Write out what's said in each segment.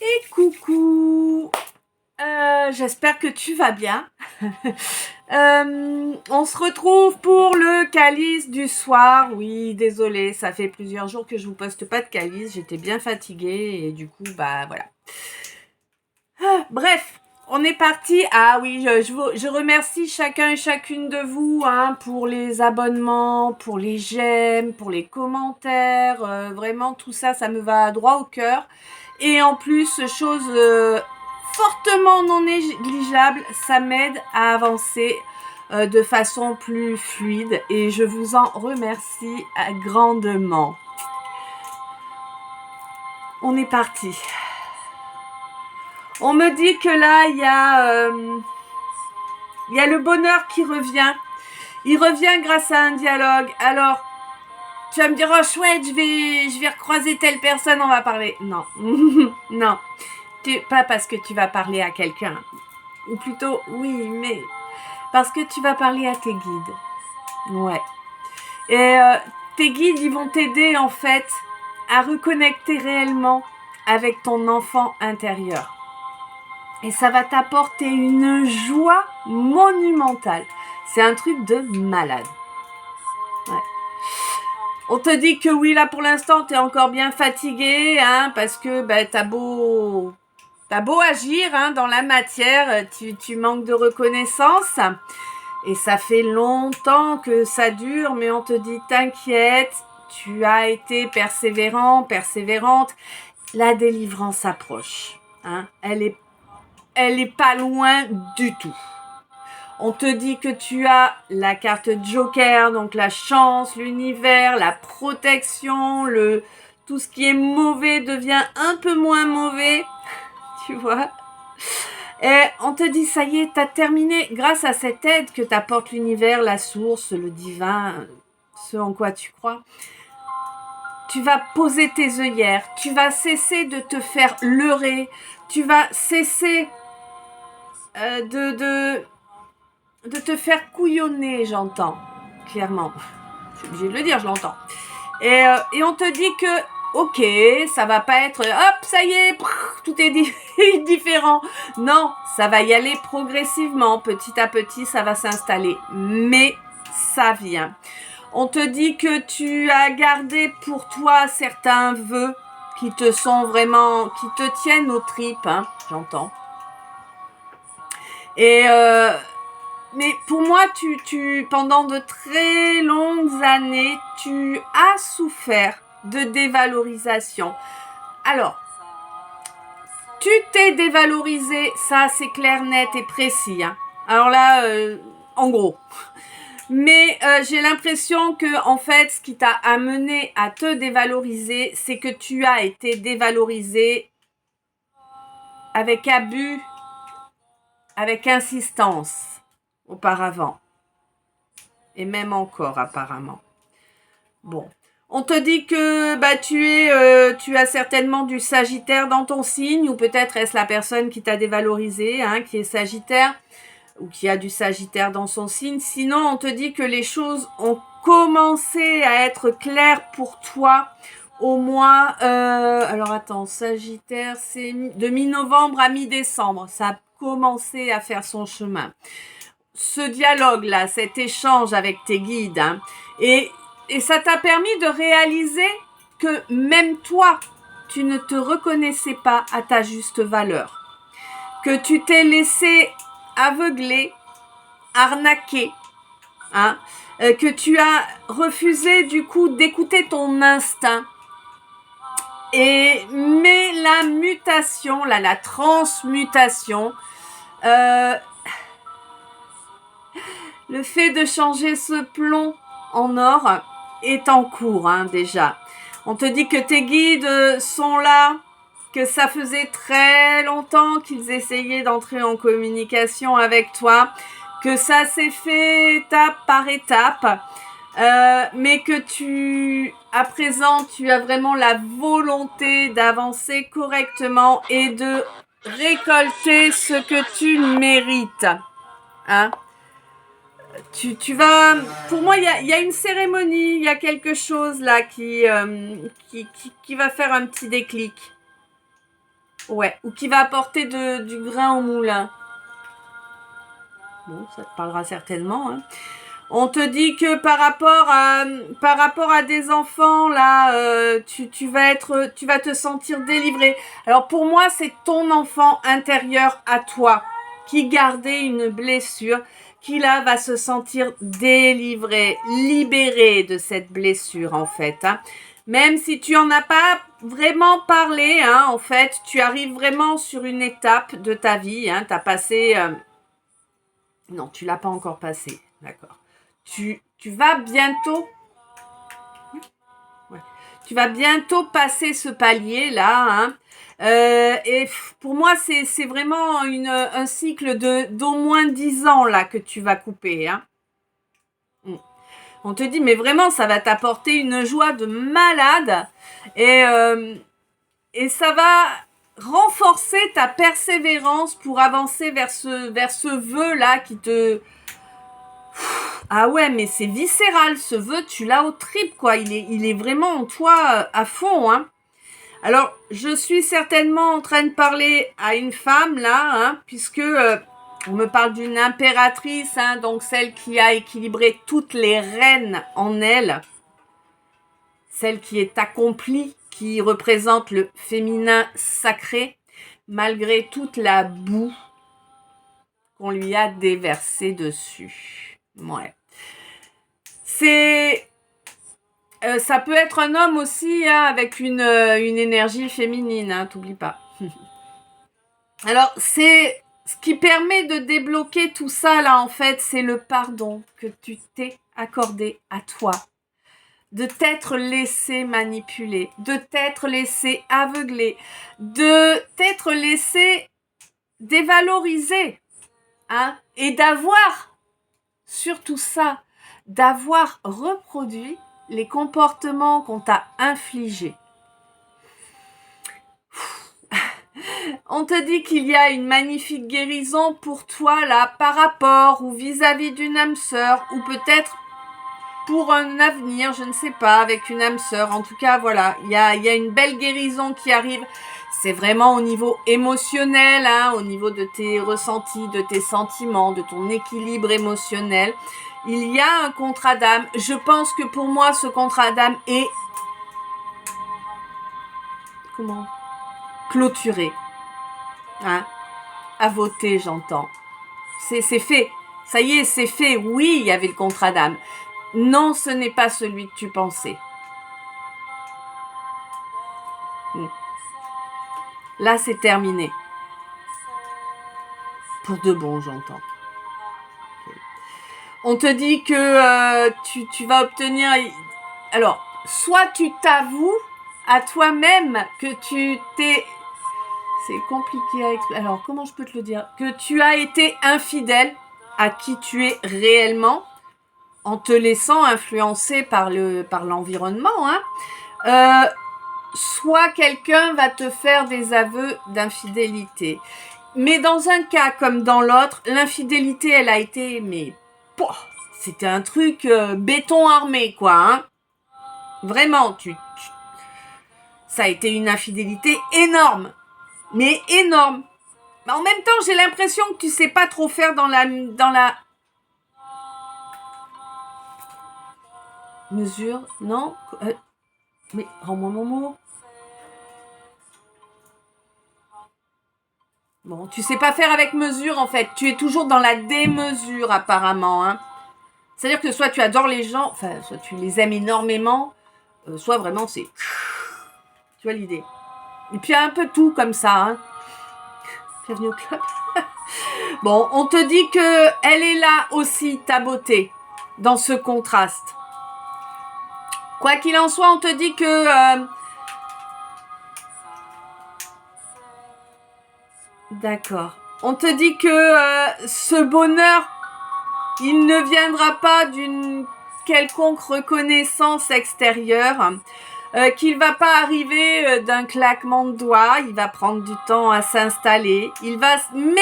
Et coucou, j'espère que tu vas bien. On se retrouve pour le calice du soir. Oui, désolée, ça fait plusieurs jours que je vous poste pas de calice. J'étais bien fatiguée et du coup, bah voilà. Bref, on est parti. Ah oui, je remercie chacun et chacune de vous pour les abonnements, pour les j'aime, pour les commentaires. Vraiment, tout ça, ça me va droit au cœur. Et en plus, chose fortement non négligeable, ça m'aide à avancer de façon plus fluide. Et je vous en remercie grandement. On est parti. On me dit que là, il y a le bonheur qui revient. Il revient grâce à un dialogue. Alors, tu vas me dire, oh chouette, je vais recroiser telle personne, on va parler. Non, non. Pas parce que tu vas parler à quelqu'un. Ou plutôt, oui, mais parce que tu vas parler à tes guides. Ouais. Et tes guides, ils vont t'aider en fait à reconnecter réellement avec ton enfant intérieur. Et ça va t'apporter une joie monumentale. C'est un truc de malade. Ouais. On te dit que oui, là pour l'instant, tu es encore bien fatigué, parce que t'as beau agir dans la matière, tu manques de reconnaissance. Et ça fait longtemps que ça dure, mais on te dit t'inquiète, tu as été persévérant, persévérante. La délivrance approche. Elle est pas loin du tout. On te dit que tu as la carte Joker, donc la chance, l'univers, la protection, tout ce qui est mauvais devient un peu moins mauvais, tu vois. Et on te dit, ça y est, t'as terminé, grâce à cette aide que t'apporte l'univers, la source, le divin, ce en quoi tu crois. Tu vas poser tes œillères, tu vas cesser de te faire leurrer, tu vas cesser de te faire couillonner, j'entends, clairement. Je suis obligée de le dire, je l'entends. Et on te dit que, ok, ça va pas être, hop, ça y est, tout est différent. Non, ça va y aller progressivement, petit à petit, ça va s'installer. Mais ça vient. On te dit que tu as gardé pour toi certains vœux qui te sont vraiment, qui te tiennent aux tripes, j'entends. Et mais pour moi, pendant de très longues années, tu as souffert de dévalorisation. Alors, tu t'es dévalorisé, ça c'est clair, net et précis. Alors là, en gros. Mais j'ai l'impression que en fait, ce qui t'a amené à te dévaloriser, c'est que tu as été dévalorisé avec abus, avec insistance auparavant. Et même encore apparemment. Bon. On te dit que tu as certainement du Sagittaire dans ton signe, ou peut-être est-ce la personne qui t'a dévalorisé, qui est Sagittaire, ou qui a du Sagittaire dans son signe. Sinon, on te dit que les choses ont commencé à être claires pour toi au mois... alors attends, Sagittaire, c'est de mi-novembre à mi-décembre. Ça a commencé à faire son chemin. Ce dialogue-là, cet échange avec tes guides, et ça t'a permis de réaliser que même toi, tu ne te reconnaissais pas à ta juste valeur. Que tu t'es laissé aveugler, arnaquer, que tu as refusé du coup d'écouter ton instinct. Mais la mutation, la transmutation, le fait de changer ce plomb en or est en cours déjà. On te dit que tes guides sont là, que ça faisait très longtemps qu'ils essayaient d'entrer en communication avec toi, que ça s'est fait étape par étape, mais que à présent, tu as vraiment la volonté d'avancer correctement et de récolter ce que tu mérites. Tu vas... Pour moi, il y a une cérémonie, il y a quelque chose là qui va faire un petit déclic. Ouais, ou qui va apporter du grain au moulin. Bon, ça te parlera certainement. Hein. On te dit que par rapport à des enfants, là, tu vas te sentir délivré. Alors pour moi, c'est ton enfant intérieur à toi qui gardait une blessure, qui là va se sentir délivré, libéré de cette blessure en fait. Hein. Même si tu en as pas vraiment parlé, hein, en fait, tu arrives vraiment sur une étape de ta vie. Hein, t'as passé... Non, tu l'as pas encore passé, d'accord. Tu vas bientôt... Ouais. Tu vas bientôt passer ce palier-là. Hein. Et pour moi, c'est vraiment un cycle d'au moins 10 ans là que tu vas couper. Hein. On te dit, mais vraiment, ça va t'apporter une joie de malade. Et ça va renforcer ta persévérance pour avancer vers ce vœu-là qui te... Ah ouais, mais c'est viscéral, ce vœu, tu l'as au tripes, quoi. Il est vraiment en toi à fond, hein. Alors, je suis certainement en train de parler à une femme, là, hein, puisque on me parle d'une impératrice, hein, donc celle qui a équilibré toutes les reines en elle, celle qui est accomplie, qui représente le féminin sacré, malgré toute la boue qu'on lui a déversée dessus. Ouais. Ça peut être un homme aussi, hein, avec une énergie féminine, hein, t'oublies pas. Alors, c'est ce qui permet de débloquer tout ça, là, en fait, c'est le pardon que tu t'es accordé à toi. De t'être laissé manipuler, de t'être laissé aveugler, de t'être laissé dévaloriser, hein, et d'avoir, surtout ça, d'avoir reproduit les comportements qu'on t'a infligés. On te dit qu'il y a une magnifique guérison pour toi là, par rapport ou vis-à-vis d'une âme sœur, ou peut-être pour un avenir, je ne sais pas, avec une âme sœur. En tout cas, voilà, il y a une belle guérison qui arrive. C'est vraiment au niveau émotionnel, hein, au niveau de tes ressentis, de tes sentiments, de ton équilibre émotionnel. Il y a un contrat d'âme. Je pense que pour moi, ce contrat d'âme est... Comment ? Clôturé. Hein ? À voter, j'entends. C'est fait. Ça y est, c'est fait. Oui, il y avait le contrat d'âme. Non, ce n'est pas celui que tu pensais. Là, c'est terminé. Pour de bon, j'entends. On te dit que tu vas obtenir... Alors, soit tu t'avoues à toi-même que tu t'es... C'est compliqué à expliquer. Alors, comment je peux te le dire ? Que tu as été infidèle à qui tu es réellement en te laissant influencer par l'environnement. Hein. Soit quelqu'un va te faire des aveux d'infidélité. Mais dans un cas comme dans l'autre, l'infidélité, elle a été... Mais c'était un truc béton armé, quoi. Hein. Vraiment, ça a été une infidélité énorme. Mais énorme. Mais en même temps, j'ai l'impression que tu sais pas trop faire dans la mesure. Non mais rends-moi mon mot. Bon, tu sais pas faire avec mesure, en fait. Tu es toujours dans la démesure, apparemment. Hein. C'est-à-dire que soit tu adores les gens, enfin, soit tu les aimes énormément, soit vraiment c'est... Tu vois l'idée. Et puis, il y a un peu tout comme ça. Hein. Bienvenue au club. Bon, on te dit que elle est là aussi, ta beauté, dans ce contraste. Quoi qu'il en soit, on te dit que... D'accord. On te dit que ce bonheur, il ne viendra pas d'une quelconque reconnaissance extérieure, qu'il va pas arriver d'un claquement de doigts, il va prendre du temps à s'installer, mais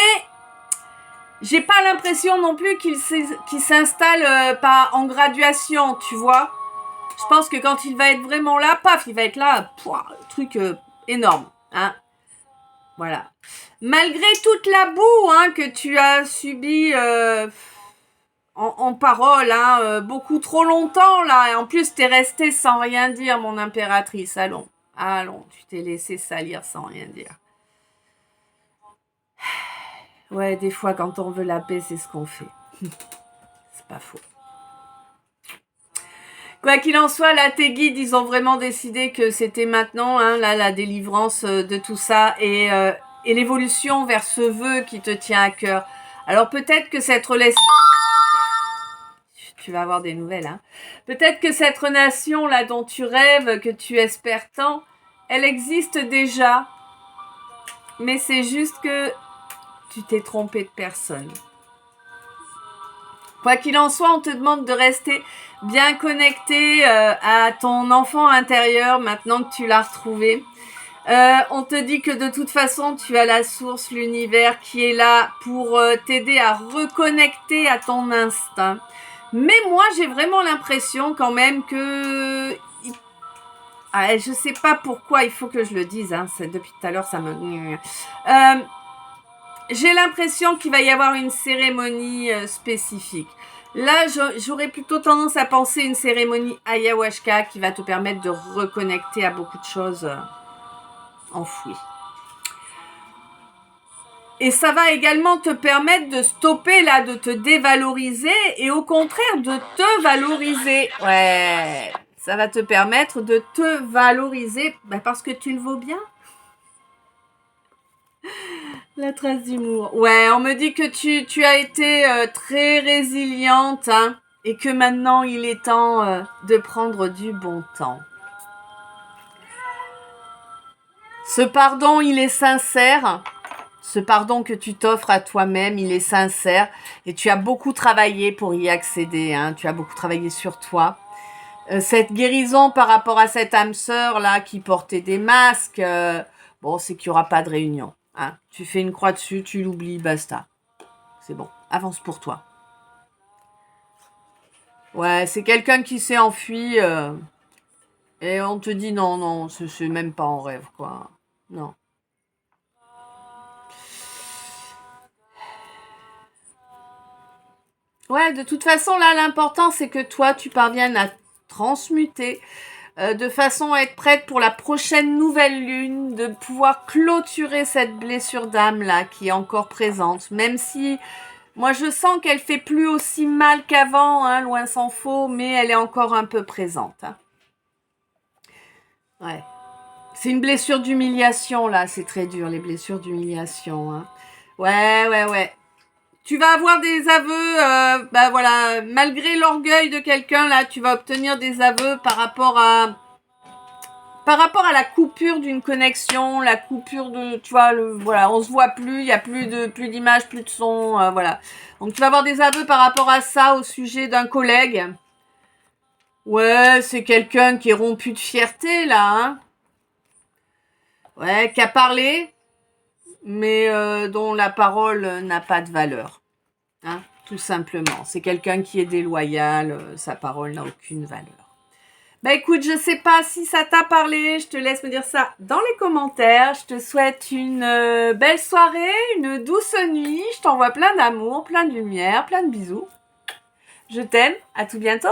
j'ai pas l'impression non plus qu'il s'installe pas en graduation, tu vois. Je pense que quand il va être vraiment là, paf, il va être là, le truc énorme, hein. Voilà. Malgré toute la boue hein, que tu as subie en parole, hein, beaucoup trop longtemps, là. Et en plus, t'es restée sans rien dire, mon impératrice. Allons, allons, tu t'es laissé salir sans rien dire. Ouais, des fois, quand on veut la paix, c'est ce qu'on fait. C'est pas faux. Quoi qu'il en soit, là, tes guides, ils ont vraiment décidé que c'était maintenant, hein, là, la délivrance de tout ça et l'évolution vers ce vœu qui te tient à cœur. Alors peut-être que cette relation... Tu vas avoir des nouvelles, hein. Peut-être que cette relation, là, dont tu rêves, que tu espères tant, elle existe déjà. Mais c'est juste que tu t'es trompé de personne. Quoi qu'il en soit, on te demande de rester bien connecté à ton enfant intérieur maintenant que tu l'as retrouvé. On te dit que de toute façon, tu as la source, l'univers qui est là pour t'aider à reconnecter à ton instinct. Mais moi, j'ai vraiment l'impression quand même que... je sais pas pourquoi, il faut que je le dise. Hein, depuis tout à l'heure, ça me... j'ai l'impression qu'il va y avoir une cérémonie spécifique. Là, j'aurais plutôt tendance à penser une cérémonie ayahuasca qui va te permettre de reconnecter à beaucoup de choses enfouies. Et ça va également te permettre de stopper là, de te dévaloriser et au contraire de te valoriser. Ouais, ça va te permettre de te valoriser parce que tu le vaux bien. La trace d'humour. Ouais, on me dit que tu as été très résiliente hein, et que maintenant il est temps de prendre du bon temps. Ce pardon, il est sincère. Ce pardon que tu t'offres à toi-même, il est sincère. Et tu as beaucoup travaillé pour y accéder. Hein. Tu as beaucoup travaillé sur toi. Cette guérison par rapport à cette âme sœur là qui portait des masques, bon, c'est qu'il n'y aura pas de réunion. Hein. Tu fais une croix dessus, tu l'oublies, basta. C'est bon, avance pour toi. Ouais, c'est quelqu'un qui s'est enfui et on te dit non, c'est même pas en rêve, quoi. Non. Ouais, de toute façon, là, l'important, c'est que toi, tu parviennes à transmuter de façon à être prête pour la prochaine nouvelle lune, de pouvoir clôturer cette blessure d'âme, là, qui est encore présente, même si... Moi, je sens qu'elle fait plus aussi mal qu'avant, hein, loin s'en faut, mais elle est encore un peu présente. Hein. Ouais. C'est une blessure d'humiliation, là. C'est très dur, les blessures d'humiliation. Hein. Ouais. Tu vas avoir des aveux, voilà, malgré l'orgueil de quelqu'un, là, tu vas obtenir des aveux par rapport à la coupure d'une connexion, la coupure de, tu vois, voilà, on se voit plus, il y a plus d'images, plus de son, voilà. Donc tu vas avoir des aveux par rapport à ça au sujet d'un collègue. Ouais, c'est quelqu'un qui est rompu de fierté là, hein. Ouais, qui a parlé, mais dont la parole n'a pas de valeur, hein, tout simplement. C'est quelqu'un qui est déloyal, sa parole n'a aucune valeur. Écoute, je sais pas si ça t'a parlé, je te laisse me dire ça dans les commentaires. Je te souhaite une belle soirée, une douce nuit. Je t'envoie plein d'amour, plein de lumière, plein de bisous. Je t'aime, à tout bientôt.